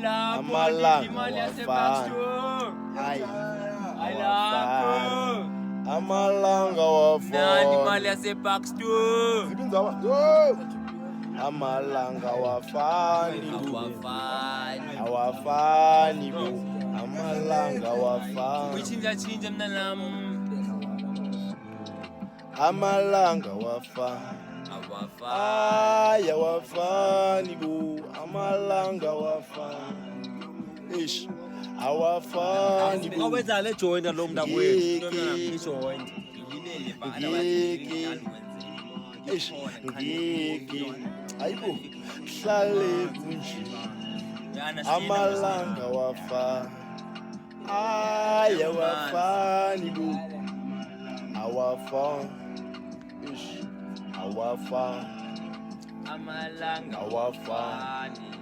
amalanga wafani amalanga wafani amalanga wafani awafani bo amalanga wafani amalanga wafani awafani bo amalanga wafani ish awafani bo awenza le joint lo mntakwethu joint ish ngeke ayibo hlale kunje amalanga wafani awafani bo awafani ish awafani amalanga awafani